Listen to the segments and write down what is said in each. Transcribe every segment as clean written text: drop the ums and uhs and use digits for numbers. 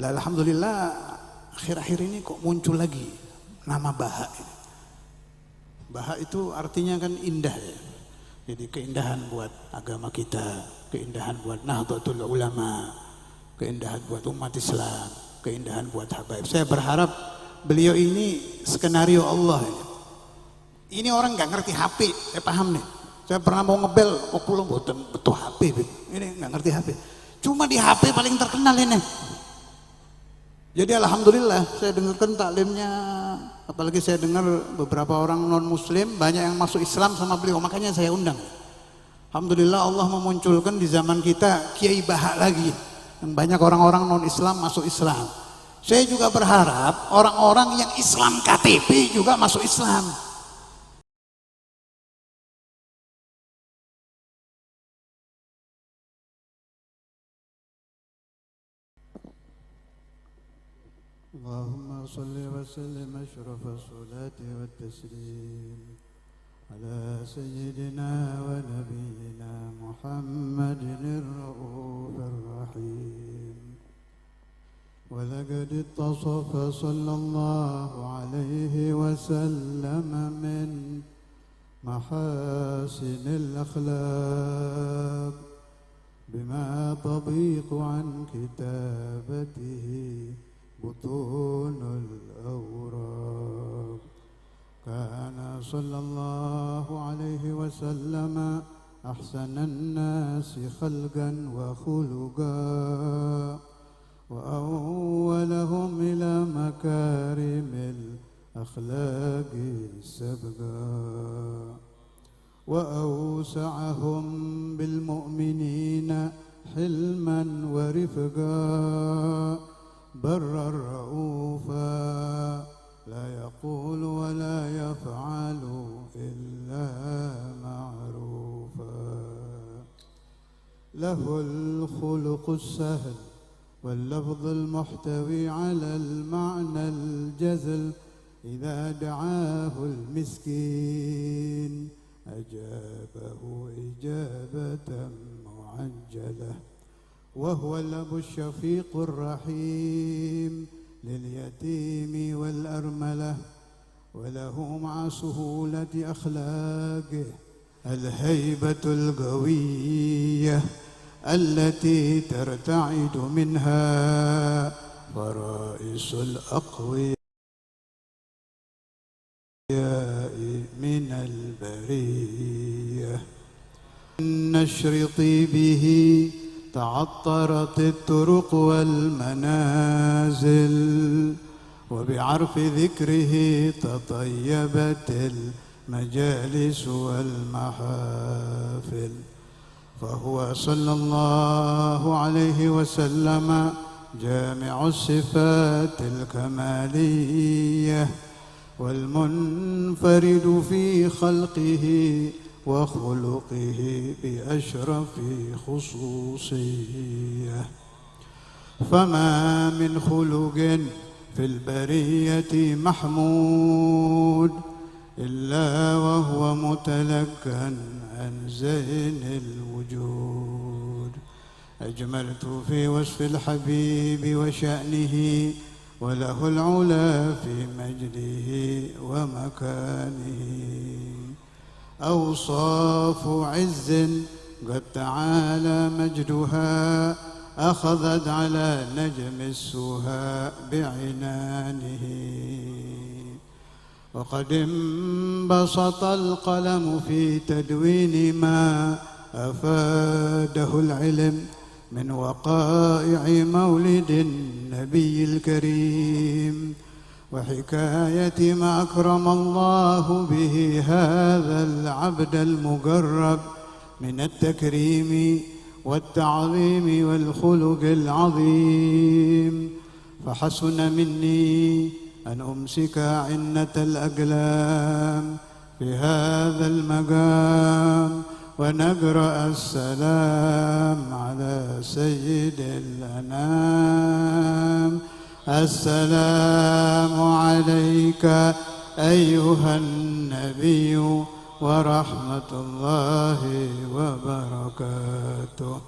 Alhamdulillah akhir-akhir ini kok muncul lagi nama Baha ini. Baha itu artinya kan indah ya. Jadi keindahan buat agama kita, keindahan buat Nahdlatul Ulama, keindahan buat umat Islam, keindahan buat habaib. Saya berharap beliau ini skenario Allah ini. Ini orang nggak ngerti HP, saya paham nih. Saya pernah mau ngebel, kok belum betul HP, ini nggak ngerti HP. Cuma di HP paling terkenal ini. Jadi alhamdulillah saya dengarkan taklimnya, apalagi saya dengar beberapa orang non muslim banyak yang masuk Islam sama beliau, makanya saya undang. Alhamdulillah Allah memunculkan di zaman kita Kiai Baha lagi, yang banyak orang-orang non Islam masuk Islam. Saya juga berharap orang-orang yang Islam KTP juga masuk Islam. اللهم صل وسلم أشرف الصلاة والتسليم على سيدنا ونبينا محمد الرؤوف الرحيم. ولقد اتصف صلى الله عليه وسلم من محاسن الأخلاق بما تضيق عن كتابته بطون الأوراق. كان صلى الله عليه وسلم أحسن الناس خلقا وخلقا وأولهم إلى مكارم الأخلاق سبقا وأوسعهم بالمؤمنين حلما ورفقا برا رؤوفا لا يقول ولا يفعل إلا معروفا. له الخلق السهل واللفظ المحتوي على المعنى الجزل. إذا دعاه المسكين أجابه إجابة معجلة. وهو الأب الشفيق الرحيم لليتيم والأرملة. وله مع سهولة أخلاقه الهيبة القوية التي ترتعد منها فرائس الأقوياء من البرية. النشر طيبه تعطرت الطرق والمنازل وبعرف ذكره تطيبت المجالس والمحافل. فهو صلى الله عليه وسلم جامع الصفات الكمالية والمنفرد في خلقه وخلقه بأشرف خصوصية. فما من خلق في البرية محمود إلا وهو متلقا عن زين الوجود. أجملت في وصف الحبيب وشأنه وله العلا في مجده ومكانه. أوصاف عز قد تعالى مجدها أخذت على نجم السها بعنانه. وقد انبسط القلم في تدوين ما أفاده العلم من وقائع مولد النبي الكريم وحكاية ما أكرم الله به هذا العبد المقرب من التكريم والتعظيم والخلق العظيم. فحسن مني أن أمسك عنة الأقلام في هذا المقام ونقرأ السلام على سيد الأنام. السلام عليك أيها النبي ورحمة الله وبركاته.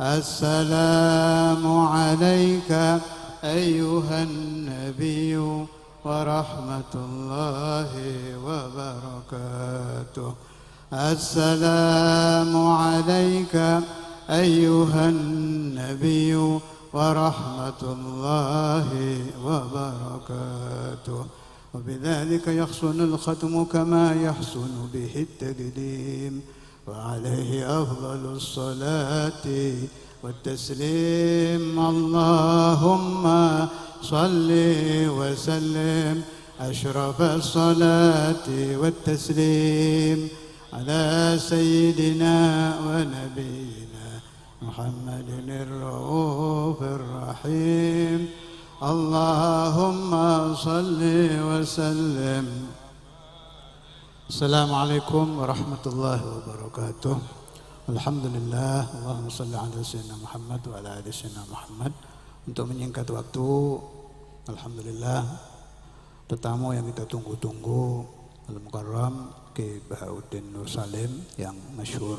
السلام عليك أيها النبي ورحمة الله وبركاته. السلام عليك أيها النبي ورحمة الله وبركاته. وبذلك يحسن الختم كما يحسن به التقديم، وعليه أفضل الصلاة والتسليم. اللهم صل وسلم أشرف الصلاة والتسليم على سيدنا ونبينا محمد الرؤوف الرحيم. اللهم صل وسلم. Assalamualaikum warahmatullahi wabarakatuh. Alhamdulillah, Allahumma salli ala sayyidina Muhammad wa ala ali sayyidina Muhammad. Untuk menyingkat waktu, alhamdulillah tetamu yang kita tunggu-tunggu, Al-Mukarram Kiai Bahauddin Nur Salim yang masyhur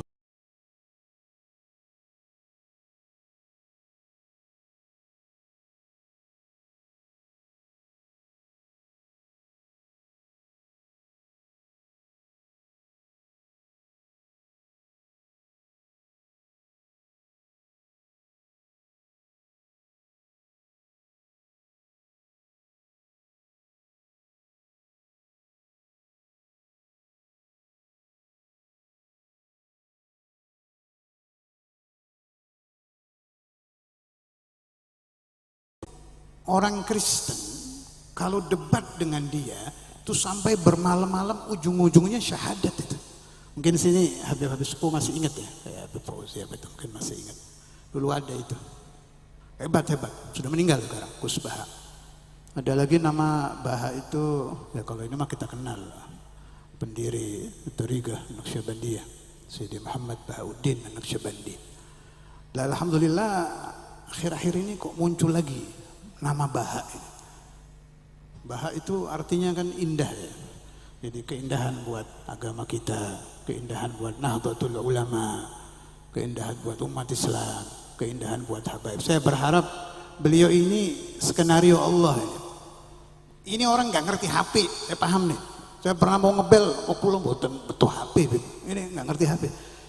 orang Kristen. Kalau debat dengan dia itu sampai bermalam-malam, ujung-ujungnya syahadat itu. Mungkin sini Habib Sepuh masih ingat ya, kayak Habib Fauzi itu mungkin masih ingat. Dulu ada itu. Hebat, sudah meninggal sekarang, Gus Baha. Ada lagi nama Baha itu, ya kalau ini mah kita kenal, pendiri Thariqah Naqsyabandiyah, Sayyidi Muhammad Bahauddin Naqsyabandi. Alhamdulillah akhir-akhir ini kok muncul lagi nama Baha. Baha itu artinya kan indah ya. Jadi keindahan buat agama kita, keindahan buat Nahdlatul Ulama, keindahan buat umat Islam, keindahan buat habaib. Saya berharap beliau ini skenario Allah ini. Ini orang nggak ngerti HP, saya paham nih. Saya pernah mau ngebel, kok pulang betul HP, ini nggak ngerti HP.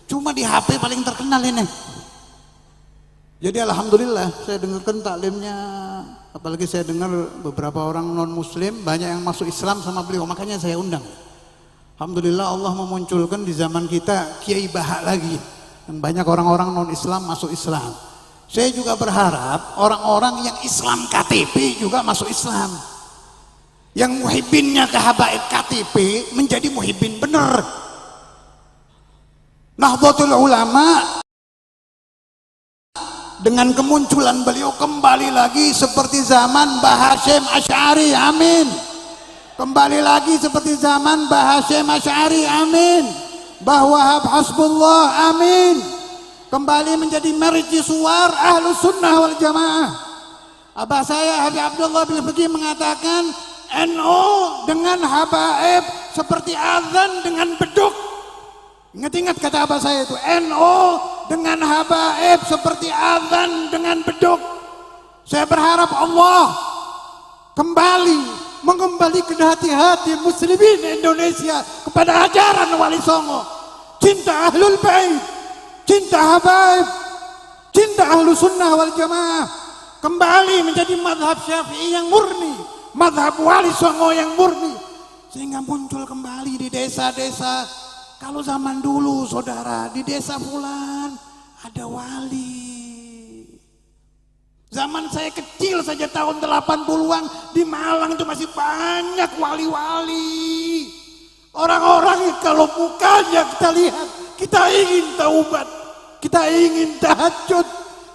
Cuma di HP paling terkenal ini. Jadi alhamdulillah saya dengarkan taklimnya, apalagi saya dengar beberapa orang non muslim banyak yang masuk Islam sama beliau, makanya saya undang. Alhamdulillah Allah memunculkan di zaman kita Kiai Baha lagi, dan banyak orang-orang non Islam masuk Islam. Saya juga berharap orang-orang yang Islam KTP juga masuk Islam, yang muhibbinnya ke habaib KTP menjadi muhibbin bener. Nahdlatul Ulama dengan kemunculan beliau kembali lagi seperti zaman Mbah Hasyim Asy'ari, amin. Kembali lagi seperti zaman Mbah Hasyim Asy'ari, amin. Mbah Wahab Hasbullah, amin. Kembali menjadi mercusuar Ahlus Sunnah wal Jamaah. Abah saya Habib Abdullah bin Fiqih mengatakan NU dengan habaib seperti azan dengan beduk. Ingat-ingat kata abah saya itu, NU dengan habaib seperti azan dengan beduk. Saya berharap Allah kembali mengembalikan hati-hati muslimin Indonesia kepada ajaran Wali Songo, cinta Ahlul Bait, cinta habaib, cinta Ahlus Sunnah wal Jamaah, kembali menjadi mazhab Syafi'i yang murni, mazhab Wali Songo yang murni, sehingga muncul kembali di desa-desa. Kalau zaman dulu saudara, di desa fulan ada wali. Zaman saya kecil saja tahun 80-an di Malang itu masih banyak wali-wali. Orang-orang yang kalau mukanya kita lihat, kita ingin taubat, kita ingin tahajud,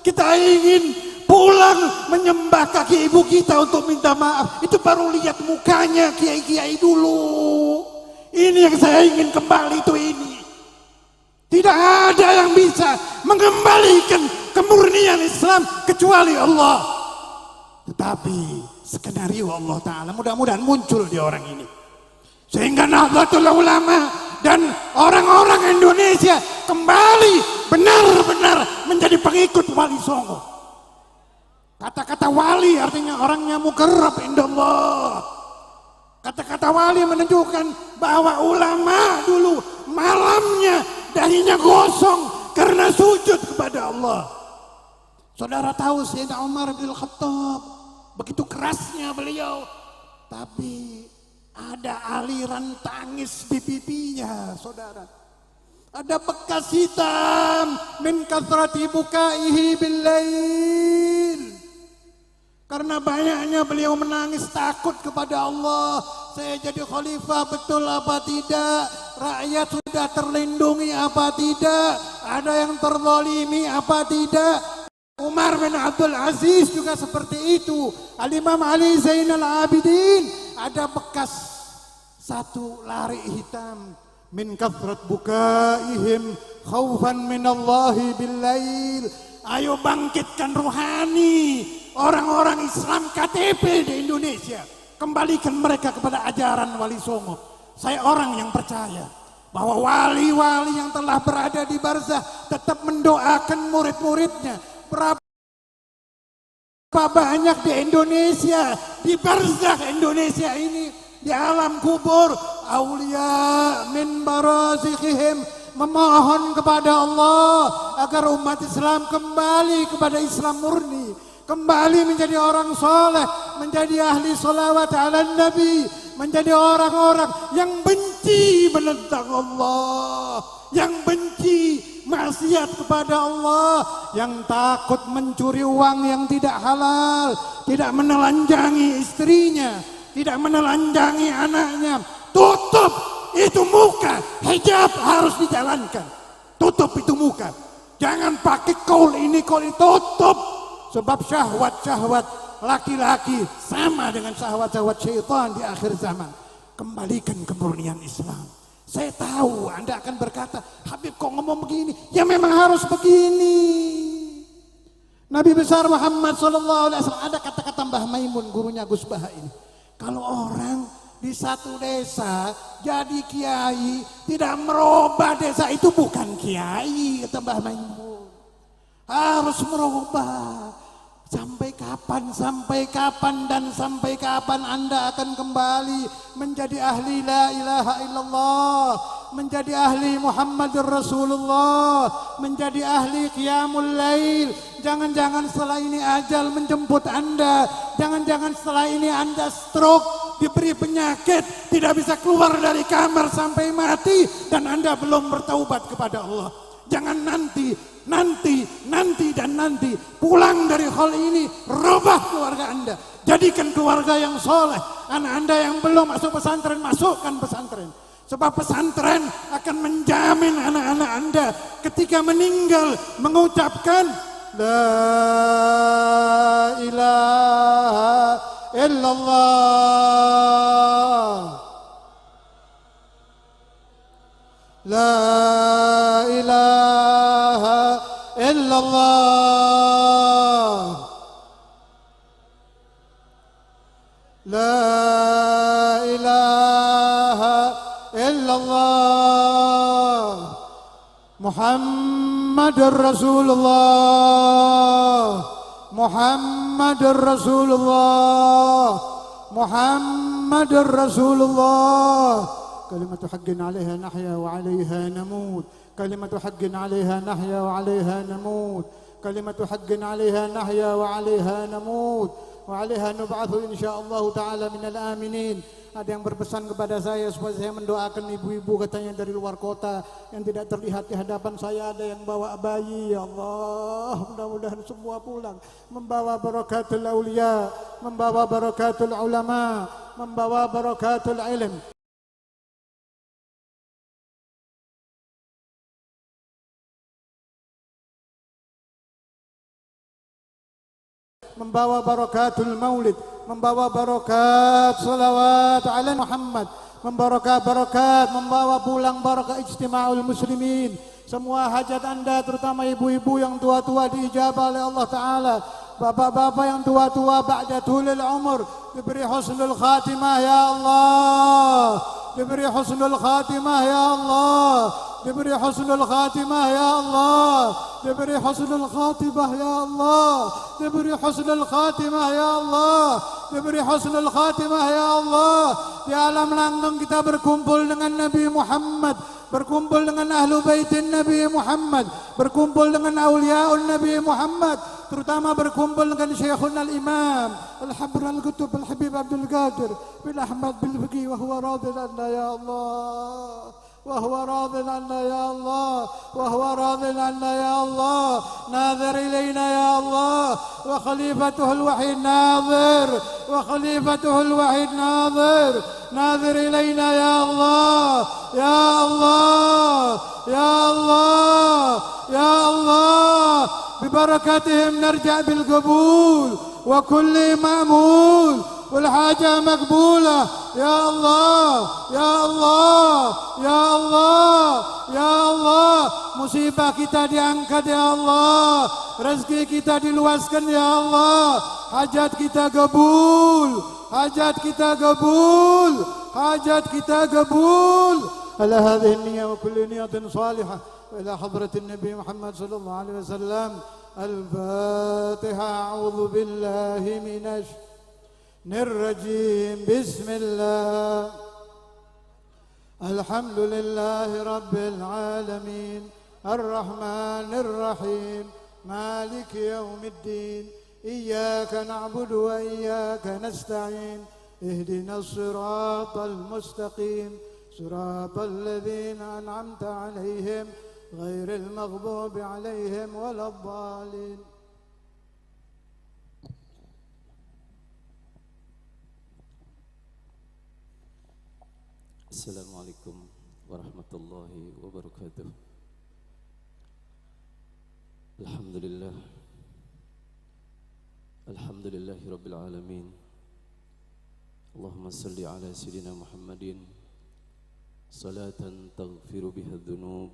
kita ingin pulang menyembah kaki ibu kita untuk minta maaf. Itu baru lihat mukanya kiai-kiai dulu. Ini yang saya ingin kembali itu ini. Tidak ada yang bisa mengembalikan kemurnian Islam kecuali Allah. Tetapi skenario Allah Ta'ala mudah-mudahan muncul di orang ini. Sehingga Nahdlatul Ulama dan orang-orang Indonesia kembali benar-benar menjadi pengikut Wali Songo. Kata-kata wali artinya orangnya muqarrab indallah. Kata-kata wali menunjukkan bahwa ulama dulu malamnya dahinya gosong karena sujud kepada Allah. Saudara tahu Sayyidina Umar bin Khattab, begitu kerasnya beliau, tapi ada aliran tangis di pipinya, saudara. Ada bekas hitam min kathrati bukaihi bil lail. Karena banyaknya beliau menangis takut kepada Allah. Saya jadi khalifah betul apa tidak? Rakyat sudah terlindungi apa tidak? Ada yang terzalimi apa tidak? Umar bin Abdul Aziz juga seperti itu. Al-Imam Ali Zainal Abidin ada bekas satu lari hitam. Min kathrat bukaihim khaufan minallahi bil-lail. Ayo bangkitkan rohani orang-orang Islam KTP di Indonesia. Kembalikan mereka kepada ajaran Wali Songo. Saya orang yang percaya bahwa wali-wali yang telah berada di barzah tetap mendoakan murid-muridnya. Berapa banyak di Indonesia, di barzah Indonesia ini, di alam kubur, aulia min barazikhihim memohon kepada Allah agar umat Islam kembali kepada Islam murni, kembali menjadi orang soleh, menjadi ahli salawat ala Nabi, menjadi orang-orang yang benci menentang Allah, yang benci maksiat kepada Allah, yang takut mencuri uang yang tidak halal, tidak menelanjangi istrinya, tidak menelanjangi anaknya. Tutup itu muka, hijab harus dijalankan. Tutup itu muka, jangan pakai kaul ini kaul itu, tutup. Sebab syahwat-syahwat laki-laki sama dengan syahwat-syahwat syaitan di akhir zaman. Kembalikan kemurnian Islam. Saya tahu Anda akan berkata, Habib kok ngomong begini? Ya memang harus begini. Nabi besar Muhammad SAW ada kata-kata Mbah Maimun, gurunya Gus Baha ini. Kalau orang di satu desa jadi kiai, tidak merubah desa itu bukan kiai, kata Mbah Maimun. Harus merubah. Sampai kapan dan sampai kapan Anda akan kembali menjadi ahli la ilaha illallah, menjadi ahli Muhammadur Rasulullah, menjadi ahli qiyamul lail. Jangan-jangan setelah ini ajal menjemput Anda, jangan-jangan setelah ini Anda stroke, diberi penyakit, tidak bisa keluar dari kamar sampai mati dan Anda belum bertaubat kepada Allah. Jangan nanti pulang dari hal ini, rubah keluarga Anda, jadikan keluarga yang soleh. Anak Anda yang belum masuk pesantren, masukkan pesantren. Sebab pesantren akan menjamin anak-anak Anda ketika meninggal mengucapkan la ilaha illallah, la ilaha illallah, la ilaha illallah, Muhammadur Rasulullah, Muhammadur Rasulullah, Muhammadur Rasulullah. كلمة حق عليها نحيا وعليها نموت، كلمة حق عليها نحيا وعليها نموت، كلمة حق عليها نحيا وعليها نموت وعليها نبعث إن شاء الله تعالى من الآمنين. Ada yang berpesan kepada saya supaya saya mendoakan ibu-ibu, katanya dari luar kota yang tidak terlihat di hadapan saya. Ada yang bawa bayi, ya Allah, mudah-mudahan semua pulang membawa barakatul aulia, membawa barakatul ulama, membawa barakatul ilm, membawa barakatul maulid, membawa barakat salawat ala Muhammad, membawa barakat, membawa pulang barakat ijtima'ul muslimin. Semua hajat Anda, terutama ibu-ibu yang tua-tua, diijabah oleh Allah Ta'ala. Bapak-bapak yang tua-tua ba'da tulil umur, diberi husnul khatimah ya Allah, diberi husnul khatimah ya Allah. diberi husnul khatimah ya Allah, diberi husnul khatimah ya Allah, diberi husnul khatimah ya Allah, diberi husnul khatimah ya Allah. Di alam langgang kita berkumpul dengan Nabi Muhammad, berkumpul dengan ahlu baitin Nabi Muhammad, berkumpul dengan awliyaun Nabi Muhammad, terutama berkumpul dengan Syekhuna al-Imam Al-Habr al-Qutb Al-Habib Abdul Qadir bin Ahmad bin Faqih wa huwa radin anna ya Allah, وهو راض عنا يا الله، وهو راض عنا يا الله. ناظر إلينا يا الله، وخليفته الوحيد ناظر، وخليفته الوحيد ناظر، ناظر إلينا يا الله يا الله يا الله يا الله. ببركتهم نرجع بالقبول وكل مأمول والحاجة مقبولة يا الله يا الله يا الله يا الله. Musibah kita diangkat ya Allah, rezeki kita diluaskan ya Allah, hajat kita kabul, hajat kita kabul, hajat kita kabul. على هذه النية وكل نية صالحة وإلى حضرة النبي محمد صلى الله عليه وسلم. الفاتحة. أعوذ بالله من الرجيم. بسم الله. الحمد لله رب العالمين الرحمن الرحيم مالك يوم الدين إياك نعبد وإياك نستعين اهدنا الصراط المستقيم صراط الذين أنعمت عليهم غير المغضوب عليهم ولا الضالين. Assalamualaikum warahmatullahi wabarakatuh. Alhamdulillah, alhamdulillahi rabbil alamin. Allahumma salli ala sayyidina Muhammadin salatan taghfiru biha dhunub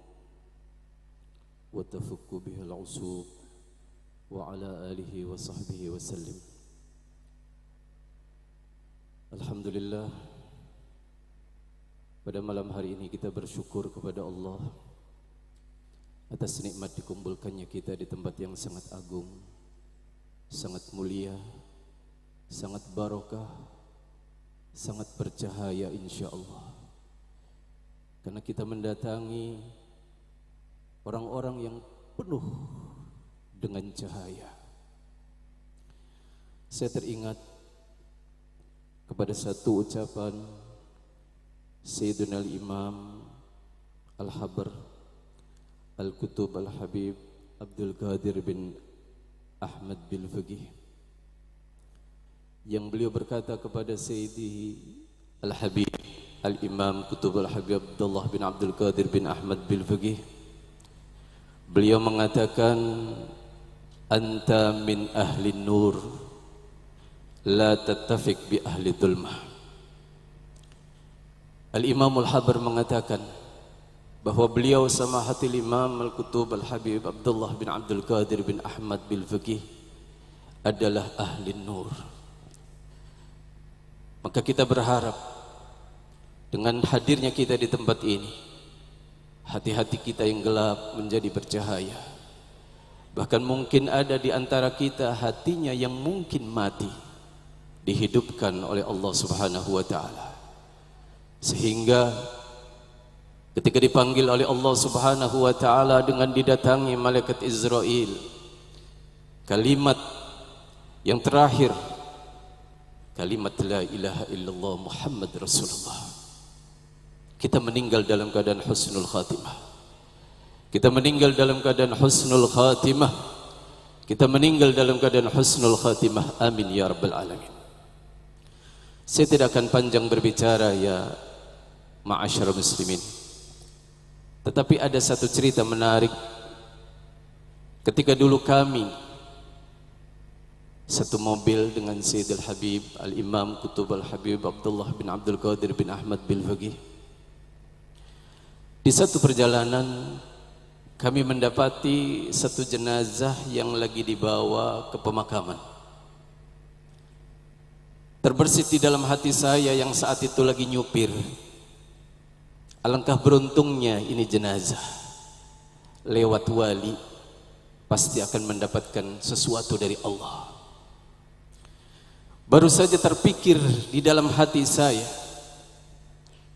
wa tafukku biha al-usub wa ala alihi wa sahbihi wa sallim. Alhamdulillah, pada malam hari ini kita bersyukur kepada Allah atas nikmat dikumpulkannya kita di tempat yang sangat agung, sangat mulia, sangat barokah, sangat bercahaya insya-Allah. Karena kita mendatangi orang-orang yang penuh dengan cahaya. Saya teringat kepada satu ucapan Sayyidina al-Imam Al-Habr Al-Qutb Al-Habib Abdul Qadir bin Ahmad bin Faqih, yang beliau berkata kepada Sayyidi Al-Habib Al-Imam Qutb Al-Habib Abdullah bin Abdul Qadir bin Ahmad bin Faqih. Beliau mengatakan, anta min ahli nur la tattafiq bi ahli dhulmah. Al-Imam Al-Habr mengatakan bahwa beliau Samahatul Imam Al-Qutb Al-Habib Abdullah bin Abdul Qadir bin Ahmad bin Faqih adalah ahli nur. Maka kita berharap dengan hadirnya kita di tempat ini, hati-hati kita yang gelap menjadi bercahaya. Bahkan mungkin ada di antara kita hatinya yang mungkin mati, dihidupkan oleh Allah Subhanahu wa taala. Sehingga ketika dipanggil oleh Allah Subhanahu wa taala dengan didatangi malaikat Israel, kalimat yang terakhir, kalimat la ilaha illallah Muhammad Rasulullah, kita meninggal dalam keadaan husnul khatimah. Kita meninggal dalam keadaan husnul khatimah. Kita meninggal dalam keadaan husnul khatimah. Amin ya rabbal alamin. Saya tidak akan panjang berbicara ya ma'asyar muslimin. Tetapi ada satu cerita menarik. Ketika dulu kami satu mobil dengan Sayyidul Habib Al-Imam Qutb Al-Habib Abdullah bin Abdul Qadir bin Ahmad bin Faqih. Di satu perjalanan kami mendapati satu jenazah yang lagi dibawa ke pemakaman. Terbersit di dalam hati saya yang saat itu lagi nyupir. Alangkah beruntungnya ini jenazah lewat wali pasti akan mendapatkan sesuatu dari Allah. Baru saja terpikir di dalam hati saya,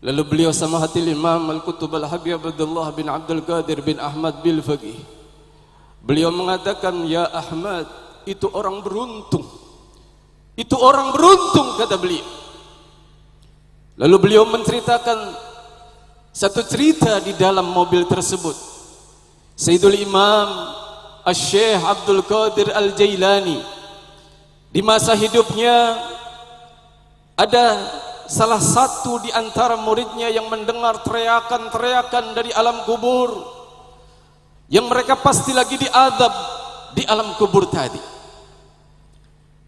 lalu beliau sama hati Imam Al-Qutub Al-Habib Abdullah bin Abdul Qadir bin Ahmad Bil-Faqih, beliau mengatakan, ya Ahmad, itu orang beruntung, itu orang beruntung, kata beliau. Lalu beliau menceritakan satu cerita di dalam mobil tersebut. Sayyidul Imam Asy-Syaikh Abdul Qadir Al-Jailani di masa hidupnya ada salah satu di antara muridnya yang mendengar teriakan-teriakan dari alam kubur, yang mereka pasti lagi diazab di alam kubur tadi.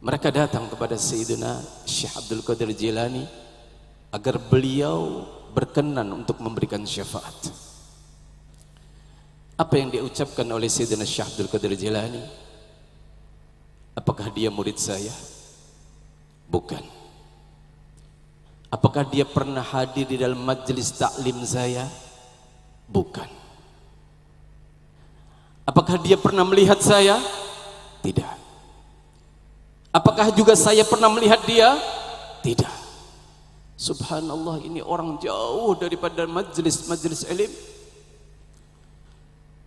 Mereka datang kepada Sayyidina Syekh Abdul Qadir Jailani agar beliau berkenan untuk memberikan syafaat. Apa yang diucapkan oleh Sayyidina Syekh Abdul Qadir Jailani? Apakah dia murid saya? Bukan. Apakah dia pernah hadir di dalam majelis taklim saya? Bukan. Apakah dia pernah melihat saya? Tidak. Apakah juga saya pernah melihat dia? Tidak. Subhanallah, ini orang jauh daripada majelis ilim.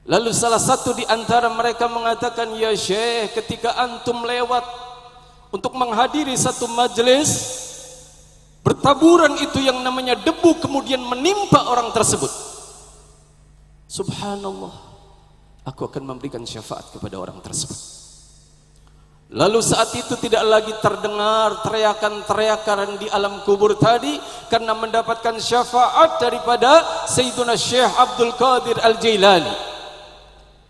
Lalu salah satu di antara mereka mengatakan, ya Syekh, ketika antum lewat untuk menghadiri satu majelis, bertaburan itu yang namanya debu kemudian menimpa orang tersebut. Subhanallah, aku akan memberikan syafaat kepada orang tersebut. Lalu saat itu tidak lagi terdengar teriakan-teriakan di alam kubur tadi, karena mendapatkan syafaat daripada Sayyiduna Syekh Abdul Qadir Al-Jailani.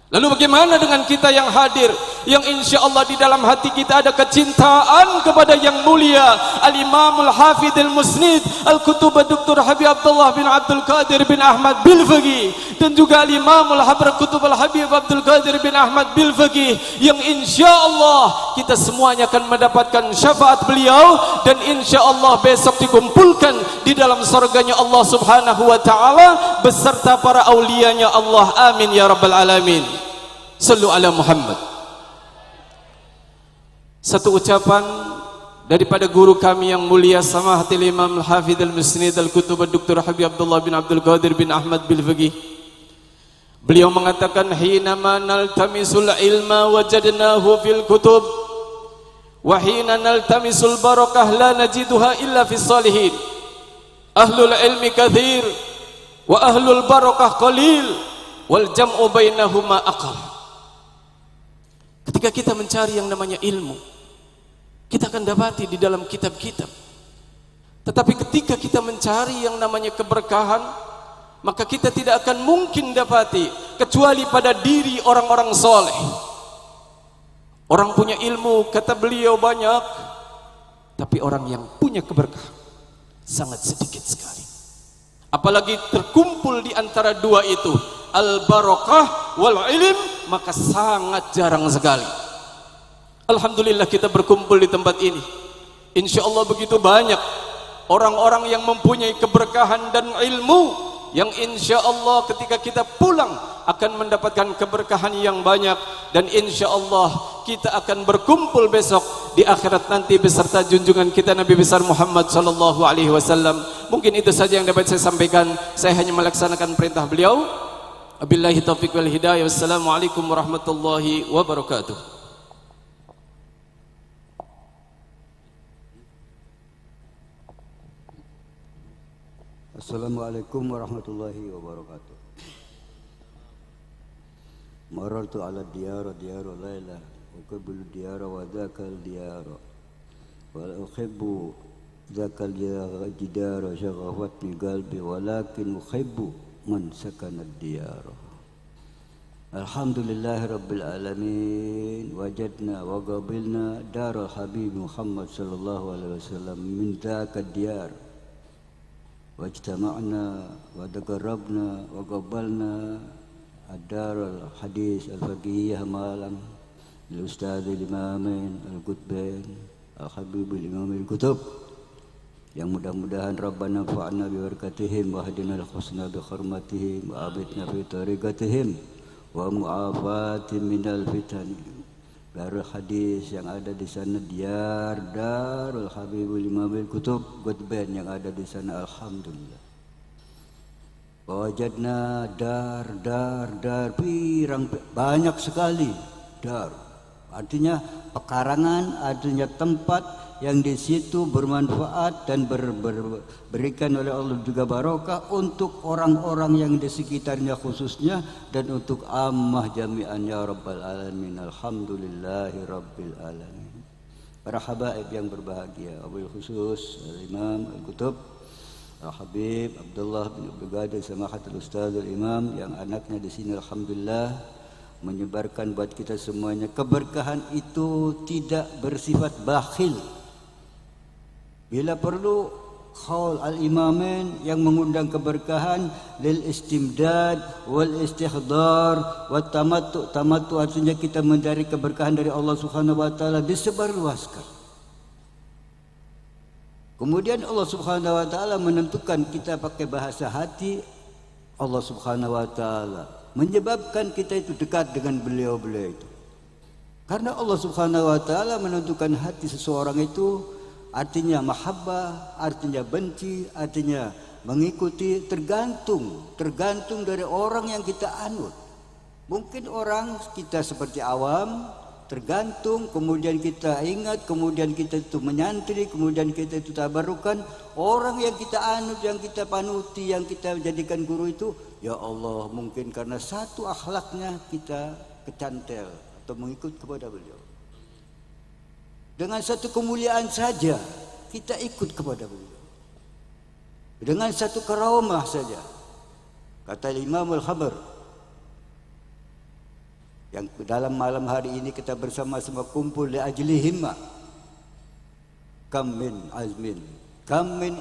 Lalu bagaimana dengan kita yang hadir, yang insya Allah di dalam hati kita ada kecintaan kepada yang mulia Al-Imamul Hafidhul Musnid Al-Qutub Dr. Habib Abdullah bin Abdul Qadir bin Ahmad Bil-Faqih, dan juga Al-Imamul Habib Qutub Al-Habib Abdul Qadir bin Ahmad Bil-Faqih, yang insya Allah kita semuanya akan mendapatkan syafaat beliau, dan insya Allah besok dikumpulkan di dalam surganya Allah Subhanahu wa ta'ala beserta para aulianya Allah. Amin ya rabbal alamin. Sallu ala Muhammad. Satu ucapan daripada guru kami yang mulia Samahatul Imam Al-Hafidhul Musnid Al-Qutub Dr. Habib Abdullah bin Abdul Qadir bin Ahmad Bil-Faqih. Beliau mengatakan, hinama naltamisul ilma wajadnahu fil kutub, wa hina naltamisul barakah la najiduha illa fis salihin. Ahlul ilmi kathir wa ahlul barakah qalil, wal jam'u bainahuma aqal. Ketika kita mencari yang namanya ilmu, kita akan dapati di dalam kitab-kitab. Tetapi ketika kita mencari yang namanya keberkahan, maka kita tidak akan mungkin dapati kecuali pada diri orang-orang soleh. Orang punya ilmu, kata beliau, banyak, tapi orang yang punya keberkahan sangat sedikit sekali. Apalagi terkumpul di antara dua itu, al-barakah wal ilm, maka sangat jarang sekali. Alhamdulillah kita berkumpul di tempat ini. Insya Allah begitu banyak orang-orang yang mempunyai keberkahan dan ilmu, yang insya Allah ketika kita pulang akan mendapatkan keberkahan yang banyak, dan insya Allah kita akan berkumpul besok di akhirat nanti beserta junjungan kita Nabi besar Muhammad sallallahu alaihi wasallam. Mungkin itu saja yang dapat saya sampaikan. Saya hanya melaksanakan perintah beliau. Wabillahi taufiq wal hidayah. Wassalamualaikum warahmatullahi wabarakatuh. Assalamualaikum warahmatullahi wabarakatuh. Marartu ala diyara layla, uqabbilu diyara wa dhakal diyara, wa la uhibbu dhakal jidara shaghafat bi qalbi, walakin uhibbu man sakana diyara. Alhamdulillahi rabbil alamin, wajadna wa qabilna daral habib Muhammad sallallahu alaihi wasallam min dhaka diyar, wajtama'na wa taqarrabna wa qabbalna ad-dar al-hadis al-faqihiyah malam al-ustadz al-imamin al-qutbain al-habib al-imam al-kutub yang mudah-mudahan Rabbana fa'na bi barakatihim wa hadina al-husna bi hurmatihim wa abidna fi tariqatihim wa mu'afatin minal fitani. Darul hadis yang ada di sana, Darul Habibul Imamil Kutub Qutban yang ada di sana, alhamdulillah. Wajadna dar pirang banyak sekali dar. Artinya pekarangan, artinya tempat yang di situ bermanfaat dan berikan oleh Allah juga barokah untuk orang-orang yang di sekitarnya khususnya dan untuk ammah jami'an ya rabbal alamin. Alhamdulillahi rabbil alamin. Para habaib yang berbahagia, wabil khusus Al-Imam Al-Kutub Al-Habib Abdullah bin Abdul Qadir Samahatul Ustadzul Imam yang anaknya di sini alhamdulillah menyebarkan buat kita semuanya. Keberkahan itu tidak bersifat bakhil. Bila perlu qaul al-imamain yang mengundang keberkahan lil istimdad wal istihdar wat tamattu artinya kita mencari keberkahan dari Allah Subhanahu wa taala disebarluaskan. Kemudian Allah Subhanahu wa taala menentukan kita pakai bahasa hati Allah Subhanahu wa taala menyebabkan kita itu dekat dengan beliau-beliau itu. Karena Allah Subhanahu wa taala menentukan hati seseorang itu artinya mahabbah, artinya benci, artinya mengikuti, tergantung dari orang yang kita anut. Mungkin orang kita seperti awam, tergantung, kemudian kita ingat, kemudian kita itu menyantri, kemudian kita itu tabarukan. Orang yang kita anut, yang kita panuti, yang kita jadikan guru itu, ya Allah, mungkin karena satu akhlaknya kita kecantel atau mengikut kepada beliau. Dengan satu kemuliaan saja kita ikut kepada beliau. Dengan satu karamah saja. Kata Imam Al-Khabar yang dalam malam hari ini kita bersama-sama kumpul li ajli himma. Kam min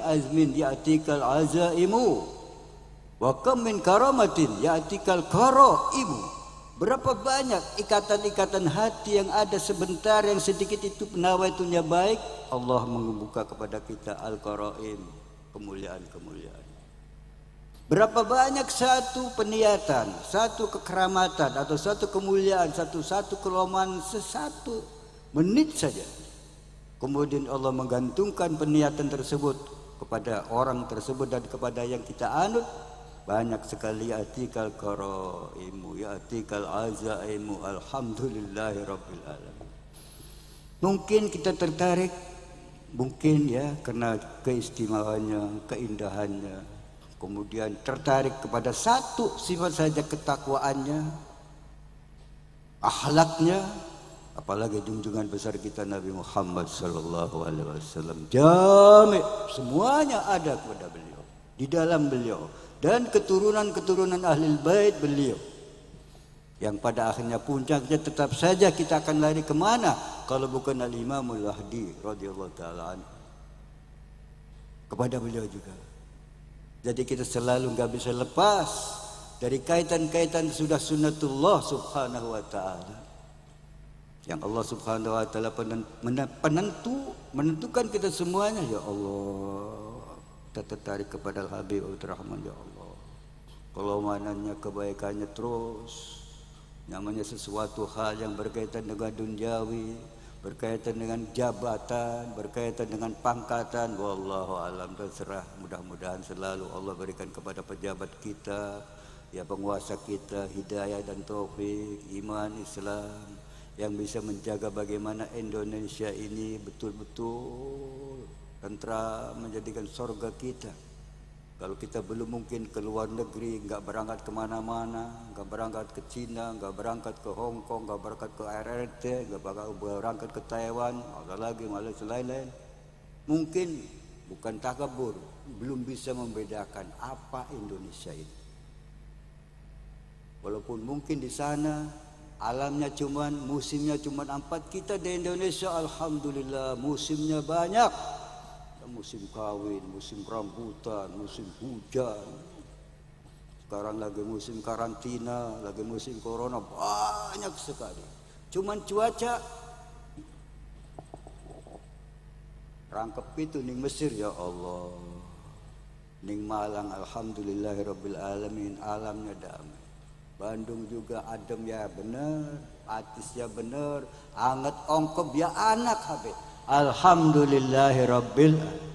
azmin ya'tikal azaimu wa kam min karamatin ya'tikal karaimu. Berapa banyak ikatan-ikatan hati yang ada sebentar, yang sedikit itu penawaitunya baik, Allah membuka kepada kita al-qaraim, kemuliaan-kemuliaan. Berapa banyak satu peniatan, satu kekeramatan atau satu kemuliaan, satu keloman sesatu menit saja. Kemudian Allah menggantungkan peniatan tersebut kepada orang tersebut dan kepada yang kita anut. Banyak sekali atikal qaraimu, atikal azaimu, alhamdulillahi rabbil alamin. Mungkin kita tertarik, mungkin ya karena keistimewaannya, keindahannya. Kemudian tertarik kepada satu sifat saja, ketakwaannya, akhlaknya, apalagi junjungan besar kita Nabi Muhammad sallallahu alaihi wasallam. Jami' semuanya ada kepada beliau, di dalam beliau. Dan keturunan-keturunan Ahlul Bait beliau, yang pada akhirnya puncaknya tetap saja kita akan lari kemana kalau bukan Al-Imamul Mahdi radhiyallahu ta'ala anhu, kepada beliau juga. Jadi kita selalu nggak bisa lepas dari kaitan-kaitan sudah sunnatullah subhanahu wa ta'ala, yang Allah subhanahu wa ta'ala menentukan kita semuanya. Ya Allah, kita tertarik kepada Al-Habib Abdurrahman, ya Allah. Kalau mananya kebaikannya terus, namanya sesuatu hal yang berkaitan dengan duniawi, berkaitan dengan jabatan, berkaitan dengan pangkatan, wallahu alam, terserah. Mudah-mudahan selalu Allah berikan kepada pejabat kita, ya penguasa kita, hidayah dan taufik, iman Islam, yang bisa menjaga bagaimana Indonesia ini betul-betul tentram, menjadikan surga kita. Kalau kita belum mungkin ke luar negeri, nggak berangkat kemana-mana, nggak berangkat ke Cina, nggak berangkat ke Hong Kong, nggak berangkat ke RRT, nggak berangkat ke Taiwan, ada lagi Malaysia lain-lain. Mungkin bukan takabur, belum bisa membedakan apa Indonesia ini. Walaupun mungkin di sana alamnya musimnya cuman 4, kita di Indonesia alhamdulillah musimnya banyak. Musim kawin, musim rambutan, musim hujan. Sekarang lagi musim karantina, lagi musim corona, banyak sekali. Cuman cuaca rangkep itu ning Mesir ya Allah, ning Malang alhamdulillahirabbil alamin, alamnya damai. Bandung juga adem ya bener, Atis ya bener, anget ongkob ya anak habis. Alhamdulillahirabbil alamin.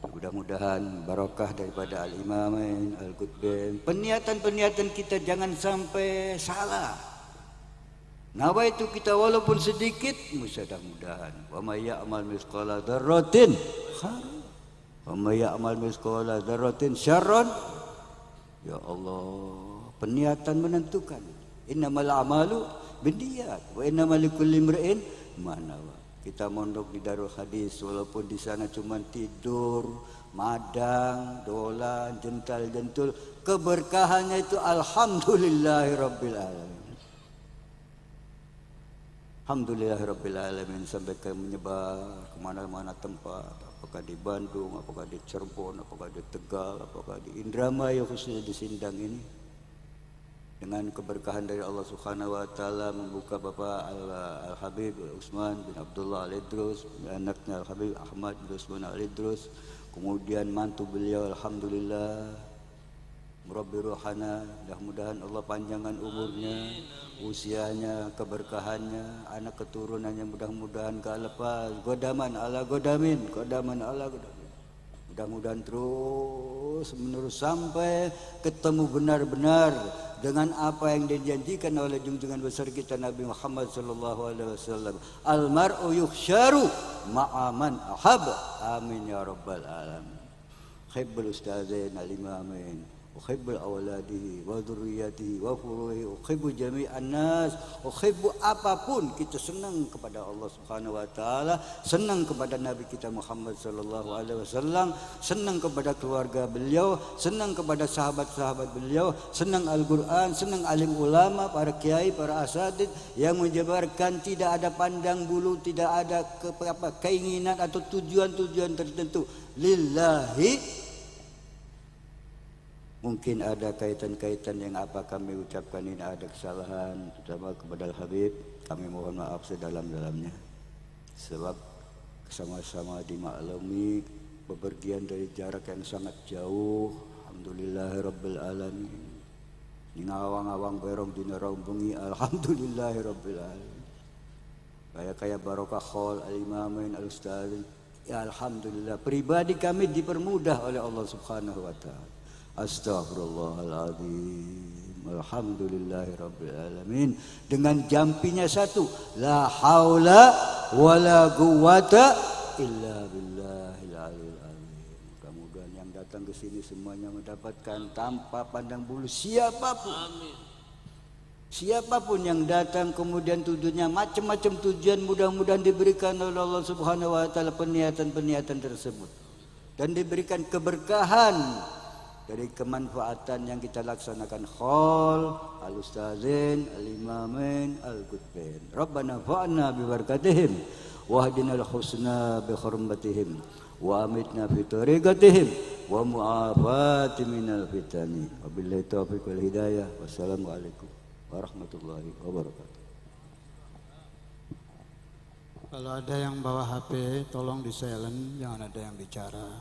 Mudah-mudahan barokah daripada Al-Imamain Al-Qutbain. Peniatan-peniatan kita jangan sampai salah. Nawaitu kita walaupun sedikit, mudah-mudahan. Wa may ya'mal mithqala dzarratin khairan wa may ya'mal mithqala dzarratin syarran. Ya Allah, peniatan menentukan. Innamal a'malu binniyat wa innamal likulli imri'in ma nawa. Kita mondok di Darul Hadis walaupun di sana cuma tidur, madang, dolan, jental-jentul, keberkahannya itu alhamdulillahirabbil alamin. Alhamdulillahirabbil alamin sampai ke menyebar kemana-mana tempat, apakah di Bandung, apakah di Cirebon, apakah di Tegal, apakah di Indramayu khususnya di Sindang ini. Dengan keberkahan dari Allah Subhanahu wa taala membuka Bapak Al-Habib Utsman bin Abdullah Al-Idrus, anaknya Al-Habib Ahmad bin Utsman Al-Idrus, kemudian mantu beliau alhamdulillah murabbi ruhana, mudah-mudahan Allah panjangkan umurnya, usianya, keberkahannya, anak keturunannya mudah-mudahan gak lepas, godaman ala godamin, godaman ala godamin. Mudah-mudahan terus menerus sampai ketemu benar-benar dengan apa yang dijanjikan oleh junjungan besar kita Nabi Muhammad sallallahu alaihi wasallam. Al-mar'u yuhsyaru ma'a man ahab. Amin ya rabbal alamin. Khibbul ustazain al-imamain, ukhibbu awladihi wa dzurriyyatihi wa furuhi, ukhibbu jami'an nas, ukhibbu apapun kita senang kepada Allah Subhanahu wa taala, senang kepada Nabi kita Muhammad sallallahu alaihi wasallam, senang kepada keluarga beliau, senang kepada sahabat-sahabat beliau, senang Al-Qur'an, senang alim ulama, para kiai, para asatidz yang menyebarkan tidak ada pandang bulu, tidak ada keinginan atau tujuan-tujuan tertentu lillahi. Mungkin ada kaitan-kaitan yang apa kami ucapkan ini ada kesalahan, terutama kepada Al-Habib, kami mohon maaf sedalam-dalamnya. Sebab sama-sama dimaklumi bepergian dari jarak yang sangat jauh. Alhamdulillahirabbil alamin. Ningawang-awang berong dina bengi, alhamdulillahirabbil alamin. Kaya barokah khol al-imamain al-ustadzin. Ya alhamdulillah, pribadi kami dipermudah oleh Allah Subhanahu wa taala. Astaghfirullahaladzim. Alhamdulillahirabbil alamin. Dengan jampinya satu, la haula wala quwata illa billahil aliyil azim. Mudah-mudahan yang datang ke sini semuanya mendapatkan tanpa pandang bulu siapapun. Amin. Siapapun yang datang kemudian tujuannya macam-macam tujuan, mudah-mudahan diberikan oleh Allah Subhanahu wa taala peniatan-peniatan tersebut dan diberikan keberkahan dari kemanfaatan yang kita laksanakan khol al-ustazin al-imamain al-qutbain. Rabbana fa'na bi barakatihim wahdinal husna bi hurmatihim wa amitna fi tariqatihim wa mu'afati minal fitani. Wabillahi taufiq wal hidayah. Wassalamualaikum warahmatullahi wabarakatuh. Kalau ada yang bawa HP tolong di silent, jangan ada yang bicara.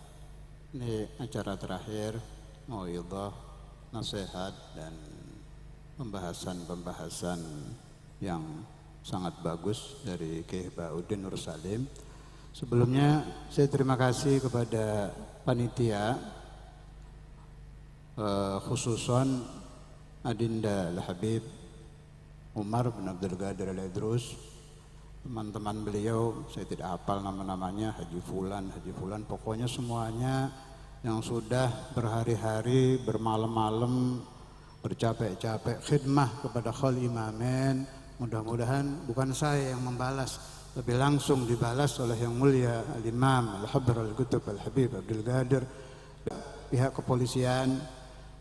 Ini acara terakhir, mauidhah, nasihat dan pembahasan-pembahasan yang sangat bagus dari Kiai Bauddin Nur Salim. Sebelumnya saya terima kasih kepada panitia, khususon Adinda Al-Habib Umar bin Abdul Qadir Al-Idrus, teman-teman beliau, saya tidak hafal nama-namanya, Haji Fulan, pokoknya semuanya yang sudah berhari-hari, bermalam-malam, bercapek-capek khidmah kepada Khol Imamain. Mudah-mudahan bukan saya yang membalas, tapi langsung dibalas oleh yang mulia Al-Imam Al-Habr Al-Qutb Al-Habib Abdul Qadir, pihak kepolisian,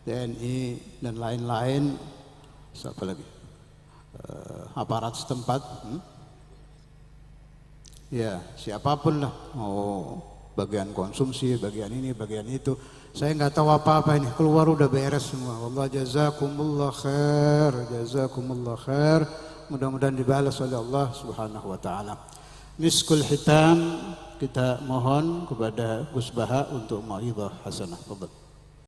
TNI dan lain-lain, siapa lagi, aparat setempat, ya siapapun lah, bagian konsumsi, bagian ini, bagian itu, saya nggak tahu apa-apa ini, keluar udah beres semua. Wallah jazakumullah khair, mudah-mudahan dibalas oleh Allah Subhanahu wa taala. Miskul hitam kita mohon kepada Gus Baha untuk mau'izah hasanah. Fadhal.